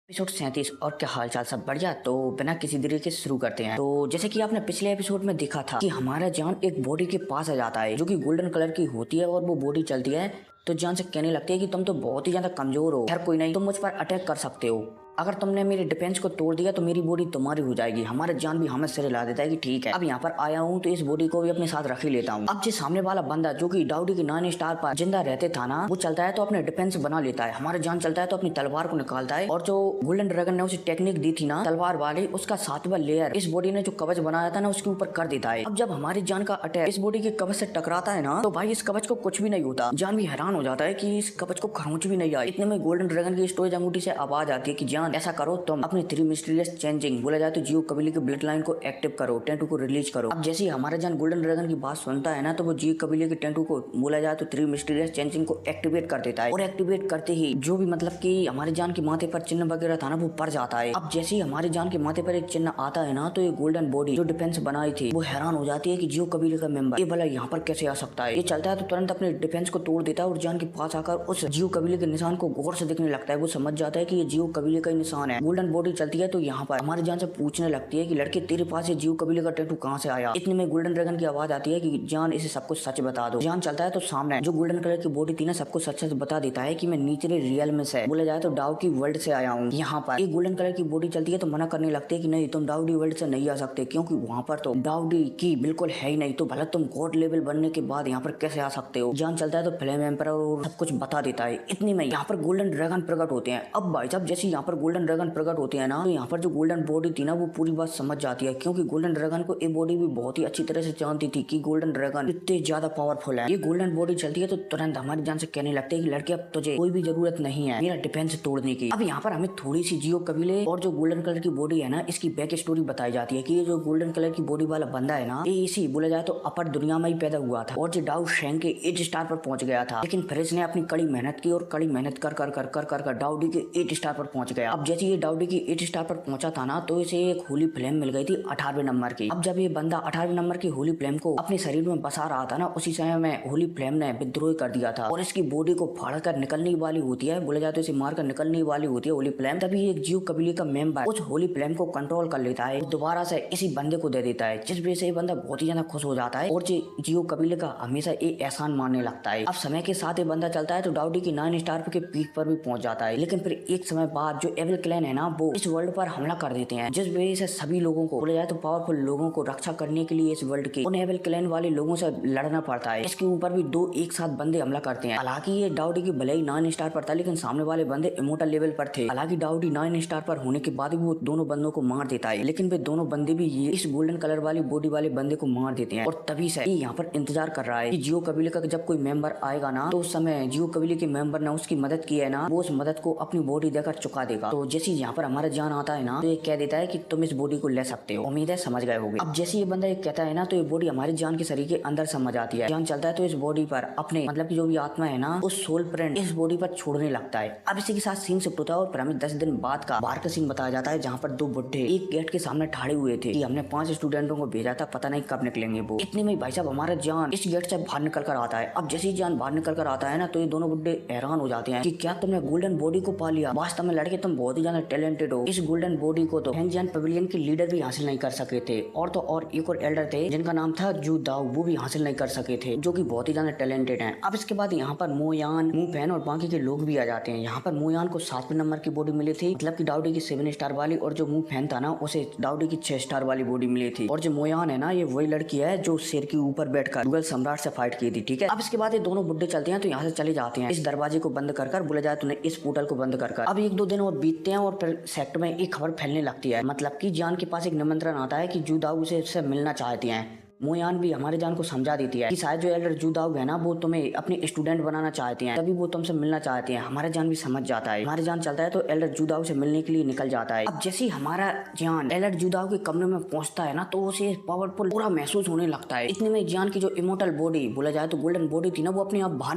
Episode 37 और क्या हाल चाल सब बढ़िया। तो बिना किसी देरी के शुरू करते हैं। तो जैसे कि आपने पिछले एपिसोड में देखा था कि हमारा जान एक बॉडी के पास आ जाता है जो कि गोल्डन कलर की होती है और वो बॉडी चलती है तो जान से कहने लगती है कि तुम तो बहुत ही ज्यादा कमजोर हो, खैर कोई नहीं, तुम मुझ पर अटैक कर सकते हो। अगर तुमने मेरे डिफेंस को तोड़ दिया तो मेरी बॉडी तुम्हारी हो जाएगी। हमारा जान भी हमें सिर हिला देता है कि ठीक है, अब यहाँ पर आया हूँ तो इस बॉडी को भी अपने साथ रख ही लेता हूँ। अब जो सामने वाला बंदा जो कि डाउडी के 9 स्टार पर जिंदा रहते था ना, वो चलता है तो अपने डिफेंस बना लेता है। हमारा जान चलता है तो अपनी तलवार को निकालता है और जो गोल्डन ड्रैगन ने उसे टेक्निक दी थी ना तलवार वाली, उसका 7वां लेयर इस बॉडी ने जो कवच बनाया था ना उसके ऊपर कर देता है। अब जब हमारी जान का अटैक इस बॉडी के कवच से टकराता है ना तो भाई इस कवच को कुछ भी नहीं होता। जान भी हैरान हो जाता है कि इस कवच को खरोंच भी नहीं आई। इतने में गोल्डन ड्रैगन की स्टोरेज अंगूठी से आवाज आती है कि जान ऐसा करो, तुम अपनी 3 मिस्टीरियस चेंजिंग बोला जाए तो जियो कबीले के ब्लड लाइन को एक्टिव करो, टेंटू को रिलीज करो। अब जैसे ही हमारा जान गोल्डन ड्रैगन की बात सुनता है ना तो वो जियो कबीले के टेंटू को बोला जाए तो 3 मिस्टीरियस चेंजिंग को एक्टिवेट कर देता है और एक्टिवेट करते ही जो भी मतलब कि हमारे जान के माथे पर चिन्ह वगैरह था ना वो पड़ जाता है। अब जैसे ही हमारे जान के माथे पर एक चिन्ह आता है ना तो ये गोल्डन बॉडी जो डिफेंस बनाई थी वो हैरान हो जाती है कि जियो कबीले का मेंबर ये भला यहाँ पर कैसे आ सकता है। ये चलता है तो तुरंत अपने डिफेंस को तोड़ देता है और जान के पास आकर उस जियो कबीले के निशान को गौर से देखने लगता है। वो समझ जाता है कि ये जियो कबीले का ही निशान है। गोल्डन बॉडी चलती है तो यहाँ पर हमारे जान से पूछने लगती है कि लड़के तेरे पास ये जियो कबीले का टैटू कहाँ से आया। इतने में गोल्डन ड्रैगन की आवाज आती है कि जान इसे सब कुछ सच बता दो। जान चलता है तो सामने जो गोल्डन कलर की बॉडी थी ना सबको सच सच बता देता है कि मैं नीचे रियल में से बोला जाए तो डाउ की वर्ल्ड से आया हूँ। यहाँ पर एक गोल्डन कलर की बॉडी चलती है तो मना करने लगते है कि नहीं, तुम डाउडी वर्ल्ड से नहीं आ सकते क्योंकि वहाँ पर तो डाउडी की बिल्कुल है ही नहीं, तो भला तुम गॉड लेवल बनने के बाद यहाँ पर कैसे आ सकते हो। जान चलता है तो फ्लेम एम्पर और सब कुछ बता देता है। इतने में यहाँ पर गोल्डन ड्रैगन प्रकट होते हैं। अब भाई साहब जैसे यहाँ पर गोल्डन ड्रैगन प्रकट होते हैं ना तो यहाँ पर जो गोल्डन बॉडी थी ना वो पूरी बात समझ जाती है क्योंकि गोल्डन ड्रैगन को ये बॉडी भी बहुत ही अच्छी तरह से जानती थी कि गोल्डन ड्रैगन इतने ज्यादा पावरफुल है। ये गोल्डन बॉडी चलती है तो तुरंत हमारी जान से कहने लगते है कि लड़के अब तुझे कोई भी जरूरत नहीं है मेरा डिफेंस तोड़ने की। अब यहाँ पर हमें थोड़ी सी जियो कबीले और जो गोल्डन कलर की बॉडी है ना इसकी बैक स्टोरी बताई जाती है कि ये जो गोल्डन कलर की बॉडी वाला बंदा है ना ये इसी बोला जाए तो अपर दुनिया में ही पैदा हुआ था और जो डाउ शेंग के 8 स्टार पर पहुंच गया था, लेकिन फिर इसने अपनी कड़ी मेहनत की और कड़ी मेहनत कर कर कर कर कर कर डाउडी के 8 स्टार पर पहुंच गया। अब जैसे ये डाउडी की 8 स्टार पर पहुंचा था ना तो इसे एक होली फ्लेम मिल गई थी 18वें नंबर की। अब जब ये बंदा 18वें नंबर की होली फ्लेम को अपने शरीर में बसा रहा था ना उसी समय में होली फ्लेम ने विद्रोह कर दिया था और इसकी बॉडी को फाड़ कर निकलने वाली होती है, बोला जाए तो इसे मार कर निकलने वाली होती है होली फ्लेम। तभी एक जियो कबीले का मेंबर उस होली फ्लेम को कंट्रोल कर लेता है, दोबारा से इसी बंदे को दे देता है, जिस वजह से ये बंदा बहुत ही ज्यादा खुश हो जाता है और जियो कबीले का हमेशा एक एहसान मानने लगता है। अब समय के साथ ये बंदा चलता है तो डाउडी की 9 स्टार के पीक पर भी पहुंच जाता है, लेकिन फिर एक समय बाद जो एविल क्लैन है ना वो इस वर्ल्ड पर हमला कर देते हैं, जिस वजह से सभी लोगों को बोला जाए तो पावरफुल लोगों को रक्षा करने के लिए इस वर्ल्ड के उन एविल क्लैन वाले लोगों से लड़ना पड़ता है। इसके ऊपर भी 2 एक साथ बंदे हमला करते हैं। हालांकि ये डाउडी की भले ही 9 स्टार पर था लेकिन सामने वाले बंदे इमोर्टल लेवल पर थे। हालांकि डाउडी 9 स्टार पर होने के बाद भी वो दोनों बंदों को मार देता है, लेकिन वे दोनों बंदे भी ये इस गोल्डन कलर वाली बॉडी वाले बंदे को मार देते हैं और तभी से यहाँ पर इंतजार कर रहा है कि जियो कबीले का जब कोई मेंबर आएगा ना तो उस समय जियो कबीले के मेंबर ने उसकी मदद की है ना वो उस मदद को अपनी बॉडी देकर चुका देगा। तो जैसे यहाँ पर हमारा जान आता है ना तो ये कह देता है कि तुम इस बॉडी को ले सकते हो। उम्मीद है समझ गए होगे। अब जैसे ये बंदा ये कहता है ना तो ये बॉडी हमारी जान के शरीर के अंदर समझ आती है। जान चलता है तो इस बॉडी पर अपने मतलब की जो भी आत्मा है ना उस सोल प्रिंट इस बॉडी पर छोड़ने लगता है। अब इसी के साथ सीन शिफ्ट होता है और फिर हमें 10 दिन बाद का बाहर का सीन बताया जाता है जहाँ पर 2 बुड्ढे एक गेट के सामने ठहरे हुए थे कि हमने 5 स्टूडेंटों को भेजा था, पता नहीं कब निकलेंगे वो। इतने में भाई साहब हमारा जान इस गेट से बाहर निकल कर आता है। अब जैसे ही जान बाहर निकल कर आता है ना तो ये दोनों बुड्ढे हैरान हो जाते हैं कि क्या तुमने गोल्डन बॉडी को पा लिया। वास्तव में लड़के तुम बहुत ही ज्यादा टैलेंटेड हो। इस गोल्डन बॉडी को तो हैंगजियान पवेलियन के लीडर भी हासिल नहीं कर सके थे और तो और एक और एल्डर थे जिनका नाम था जू दाऊ, वो भी हासिल नहीं कर सके थे, जो कि बहुत ही ज्यादा टैलेंटेड हैं। अब इसके बाद यहाँ पर मोयान, मुफैन और बाकी के लोग भी आ जाते हैं। यहाँ पर मोयान को 7वें नंबर की बॉडी मिली थी, मतलब की डाउडी की 7 स्टार वाली, और जो मुफैन था ना उसे डाउडी की 6 स्टार वाली बॉडी मिली थी। और जो मोयान है ना ये वही लड़की है जो शेर के ऊपर बैठकर मुगल सम्राट से फाइट की थी, ठीक है। अब इसके बाद ये दोनों बुड्ढे चलते हैं तो यहाँ से चले जाते हैं इस दरवाजे को बंद कर बोला जाए तो इस पोर्टल को बंद कर। अब 1-2 दिन और बीतते हैं और फिर सेक्टर में एक खबर फैलने लगती है, मतलब कि जान के पास एक निमंत्रण आता है कि जू दाऊ उसे मिलना चाहती हैं। मोयान भी हमारे जान को समझा देती है कि शायद जो एल्डर जू दाऊ है ना वो तुम्हें अपने स्टूडेंट बनाना चाहते हैं, तभी वो तुमसे मिलना चाहते हैं। हमारा जान भी समझ जाता है। हमारे जान चलता है तो एल्डर जू दाऊ से मिलने के लिए निकल जाता है। अब जैसे ही हमारा जान एल्डर जू दाऊ के कमरे में पहुंचता है ना तो उसे पावरफुल पूरा महसूस होने लगता है। इतने में जान की जो इमोर्टल बॉडी बोला जाए तो गोल्डन बॉडी थी ना वो अपने आप बाहर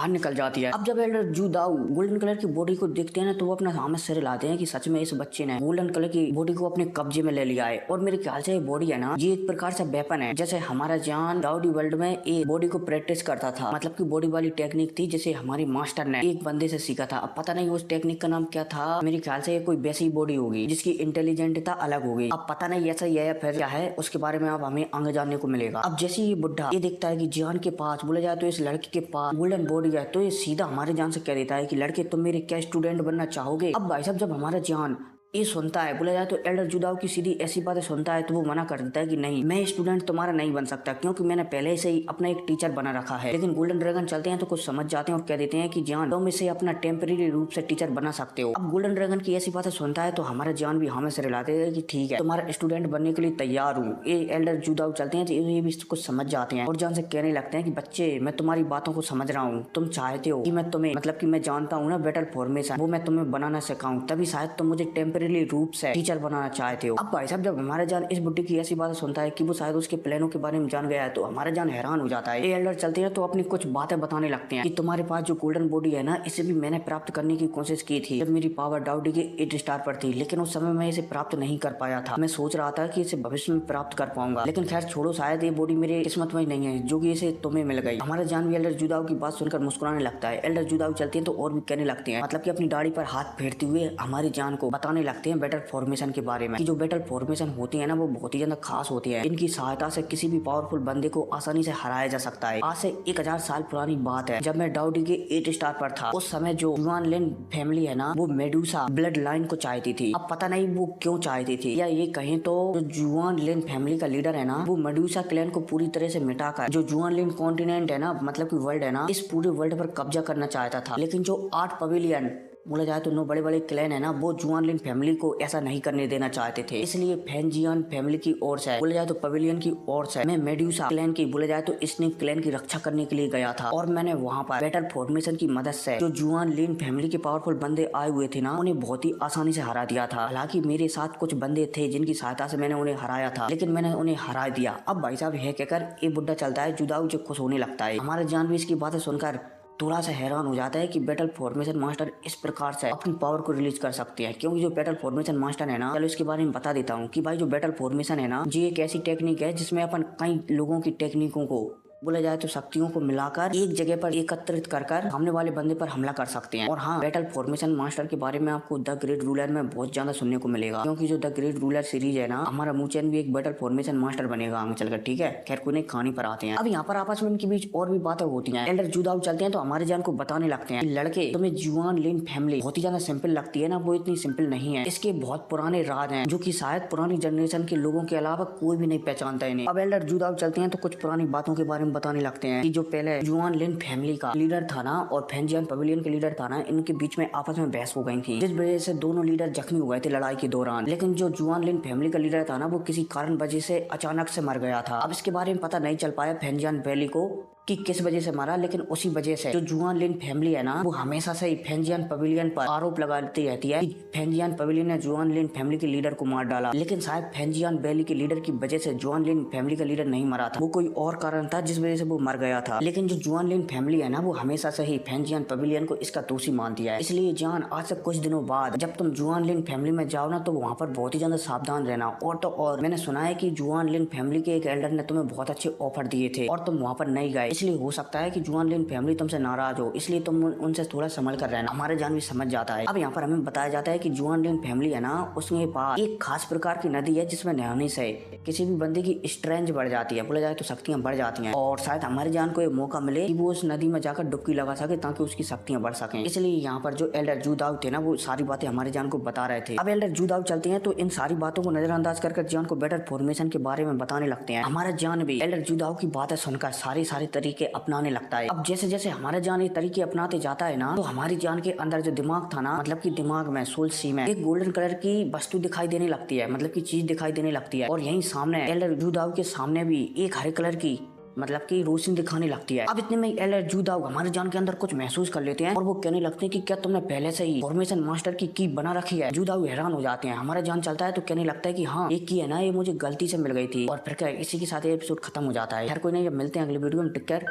निकल जाती है। अब जब एल्डर जू दाऊ गोल्डन कलर की बॉडी को देखते हैं ना तो वो अपना सामने सिर हिलाते हैं कि सच में इस बच्चे ने गोल्डन कलर की बॉडी को अपने कब्जे में ले लिया है। और मेरे ख्याल से ये बॉडी है ना ये एक प्रकार से वेपन है। जैसे हमारा जान डाउडी वर्ल्ड में एक बॉडी को प्रैक्टिस करता था, मतलब की बॉडी वाली टेक्निक थी जिसे हमारी मास्टर ने एक बंदे से सीखा था। अब पता नहीं उस टेक्निक का नाम क्या था, मेरे ख्याल से कोई वैसी बॉडी होगी जिसकी इंटेलिजेंटता अलग होगी। अब पता नहीं ऐसा ही है या फिर क्या है, उसके बारे में अब हमें आगे जानने को मिलेगा। अब जैसे ये बुढ़ा ये देखता है कि जान के पास बोला जाए तो इस लड़के के पास गोल्डन बॉडी है, तो ये सीधा हमारे जान से कह देता है कि लड़के तुम मेरे क्या स्टूडेंट बनना चाहोगे। अब भाई साहब जब हमारा जान ये सुनता है, बोला जाए तो एल्डर जुदाओ की सीधी ऐसी बातें सुनता है, तो वो मना कर देता है कि नहीं, मैं स्टूडेंट तुम्हारा नहीं बन सकता, क्योंकि मैंने पहले से ही अपना एक टीचर बना रखा है। लेकिन गोल्डन ड्रैगन चलते हैं तो कुछ समझ जाते हैं और कह देते हैं कि जान तुम इसे अपना टेम्परेरी रूप से टीचर बना सकते हो। अब गोल्डन ड्रैगन की ऐसी बातें सुनता है तो हमारा जान भी हमें से रिलाते हैं कि ठीक है, तुम्हारा स्टूडेंट बनने के लिए तैयार हूँ। ये एल्डर जुदाओ चलते हैं तो ये भी कुछ समझ जाते हैं और जान से कहने लगते हैं कि बच्चे मैं तुम्हारी बातों को समझ रहा हूँ, तुम चाहते हो कि मैं तुम्हें मतलब कि मैं जानता हूँ ना बैटल फॉर्मेशन, वो मैं तुम्हें बनाना सिखाऊं, तभी शायद तुम मुझे टेम्परेरी रूप से टीचर बनाना चाहते हो। अब भाई साहब जब हमारा जान इस बुड्ढे की ऐसी बातें सुनता है कि वो शायद उसके प्लानों के बारे में जान गया है, तो हमारा जान हैरान हो जाता है। ये एल्डर चलते हैं तो अपनी कुछ बातें बताने लगते हैं कि तुम्हारे पास जो गोल्डन बॉडी है ना, इसे भी मैंने प्राप्त करने की कोशिश की थी जब मेरी पावर डाउडी के 8 स्टार पर थी, लेकिन उस समय मैं इसे प्राप्त नहीं कर पाया था। मैं सोच रहा था कि इसे भविष्य में प्राप्त कर पाऊंगा, लेकिन खैर छोड़ो, शायद ये बॉडी मेरे किस्मत में नहीं है जो कि इसे तुम्हें मिल गई। हमारा जान भी एल्डर जुदाओ की बात सुनकर मुस्कुराने लगता है। एल्डर जुदाओ चलते हैं तो और भी कहने लगते हैं, मतलब कि अपनी दाढ़ी पर हाथ फेरते हुए हमारी जान को बताने लगते हैं बैटल फॉर्मेशन के बारे में, कि जो बैटल फॉर्मेशन होती है ना वो बहुत ही ज्यादा खास होती है। इनकी सहायता से किसी भी पावरफुल बंदे को आसानी से हराया जा सकता है। आज से 1000 साल पुरानी बात है, जब मैं डाउडी के 8 स्टार पर था, उस समय जो जुआन लिन फैमिली है ना, वो मेडुसा ब्लड लाइन को चाहती थी। अब पता नहीं वो क्यों चाहती थी, या ये कहें तो जो जुआन लिन फैमिली का लीडर है ना, वो मेडुसा क्लैन को पूरी तरह से मिटाकर जो जुआन लिन कॉन्टिनेंट है ना, मतलब की वर्ल्ड है ना, इस पूरे वर्ल्ड पर कब्जा करना चाहता था। लेकिन जो 8 पवेलियन बोला जाए तो 9 बड़े बड़े क्लैन है ना, वो जुआन लिन फैमिली को ऐसा नहीं करने देना चाहते थे। इसलिए फैंजियन फैमिली की ओर से बोला जाए तो पवेलियन की ओर से मैं मेडुसा क्लैन की बोला जाए तो स्नेक क्लैन की रक्षा करने के लिए गया था, और मैंने वहां पर बैटल फॉर्मेशन की मदद से जो जुआन लिन फैमिली के पावरफुल बंदे आए हुए थे ना, उन्हें बहुत ही आसानी से हरा दिया था। हालांकि मेरे साथ कुछ बंदे थे जिनकी सहायता से मैंने उन्हें हराया था, लेकिन मैंने उन्हें हरा दिया। अब भाई साहब है कहकर ये बुड्ढा चलता है, जुदाऊ जो खुश होने लगता है। हमारा जान भी इसकी बातें सुनकर थोड़ा सा हैरान हो जाता है कि बैटल फॉर्मेशन मास्टर इस प्रकार से अपनी पावर को रिलीज कर सकते हैं, क्योंकि जो बैटल फॉर्मेशन मास्टर है ना, चलो इसके बारे में बता देता हूँ कि भाई जो बैटल फॉर्मेशन है ना, ये एक ऐसी टेक्निक है जिसमें अपन कई लोगों की टेक्निकों को बोला जाए तो शक्तियों को मिलाकर एक जगह पर एकत्रित कर सामने वाले बंदे पर हमला कर सकते हैं। और हाँ, बैटल फॉर्मेशन मास्टर के बारे में आपको द ग्रेट रूलर में बहुत ज्यादा सुनने को मिलेगा, क्योंकि जो द ग्रेट रूलर सीरीज है ना, हमारा मुचैन भी एक बैटल फॉर्मेशन मास्टर बनेगा आगे चलकर, ठीक है। खैर कोई नहीं, कहानी पर आते हैं। अब यहाँ पर आपस में इनके बीच और भी बातें होती है। एल्डर जुदाओ चलते हैं तो हमारे जान को बताने लगते हैं कि लड़के तुम्हें जुआन लिन फैमिली बहुत ही ज्यादा सिंपल लगती है ना, वो इतनी सिंपल नहीं है। इसके बहुत पुराने राज हैं जो कि शायद पुरानी जनरेशन के लोगों के अलावा कोई भी नहीं पहचानता इन्हें। अब एल्डर जुदाओ चलते हैं तो कुछ पुरानी बातों के बारे में बताने लगते हैं कि जो पहले जुआन लिन फैमिली का लीडर था ना और फैंजियन पवेलियन के लीडर था ना, इनके बीच में आपस में बहस हो गई थी, जिस वजह से दोनों लीडर जख्मी हो गए थे लड़ाई के दौरान। लेकिन जो जुआन लिन फैमिली का लीडर था ना, वो किसी कारण वजह से अचानक से मर गया था। अब इसके बारे में पता नहीं चल पाया फैंजियन वैली को कि किस वजह से मारा, लेकिन उसी वजह से जो जुआन लिन फैमिली है ना, वो हमेशा से ही फैंजियन पवेलियन पर आरोप लगाती रहती है कि फैंजियन पवेलियन ने जुआन लिन फैमिली के लीडर को मार डाला। लेकिन शायद फैंजियन वैली के लीडर की वजह से जुआन लिन फैमिली का लीडर नहीं मरा था, वो कोई और कारण था जिस वजह से वो मर गया था। लेकिन जो जुआन लिन फैमिली है ना, वो हमेशा से ही फैंजियन पवेलियन को इसका दोषी मानती है। इसलिए जान, आज से कुछ दिनों बाद जब तुम जुआन लिन फैमिली में जाओ ना, तो वहाँ पर बहुत ही ज्यादा सावधान रहना। और तो और मैंने सुना है कि जुआन लिन फैमिली के एक एल्डर ने तुम्हें बहुत अच्छे ऑफर दिए थे और तुम वहाँ पर नहीं गए, इसलिए हो सकता है कि जुआन लिन फैमिली तुमसे नाराज हो, इसलिए तुम उनसे थोड़ा संभल कर रहना। हमारे जान भी समझ जाता है। अब यहाँ पर हमें बताया जाता है कि जुआन लिन फैमिली है ना, उसके पास एक खास प्रकार की नदी है जिसमें नहाने से किसी भी बंदे की स्ट्रेंथ बढ़ जाती है, बोला जाए तो शक्तियां बढ़ जाती हैं। और शायद हमारे जान को ये मौका मिले कि वो उस नदी में जाकर डुबकी लगा सके ताकि उसकी शक्तियां बढ़ सकें। इसलिए यहाँ पर जो एल्डर जुदाऊ थे ना, वो सारी बातें हमारे जान को बता रहे थे। अब एल्डर जुदाऊ चलते हैं तो इन सारी बातों को नजरअंदाज कर जान को बैटल फॉर्मेशन के बारे में बताने लगते हैं। हमारा जान भी एल्डर जुदाऊ की बातें सुनकर सारे तरीके अपनाने लगता है। अब जैसे जैसे हमारा जान ये तरीके अपनाते जाता है ना, तो हमारी जान के अंदर जो दिमाग था ना, मतलब कि दिमाग में सोल सी में एक गोल्डन कलर की वस्तु दिखाई देने लगती है, मतलब की चीज दिखाई देने लगती है। और यहीं सामने एल्डर जुदाऊ के सामने भी एक हरे कलर की मतलब कि रोशनी दिखाने लगती है। अब इतने में एल्डर जुदाऊ हमारे जान के अंदर कुछ महसूस कर लेते हैं और वो कहने लगते हैं कि क्या तुमने पहले से ही फॉर्मेशन मास्टर की बना रखी है। जुदाऊ हैरान हो जाते हैं। हमारा जान चलता है तो कहने लगता है कि हाँ, एक की है ना, ये मुझे गलती से मिल गई थी। और फिर क्या, इसी के साथ ये एपिसोड खत्म हो जाता है। हर कोई नहीं, जब मिलते हैं अगले वीडियो में, टेक केयर।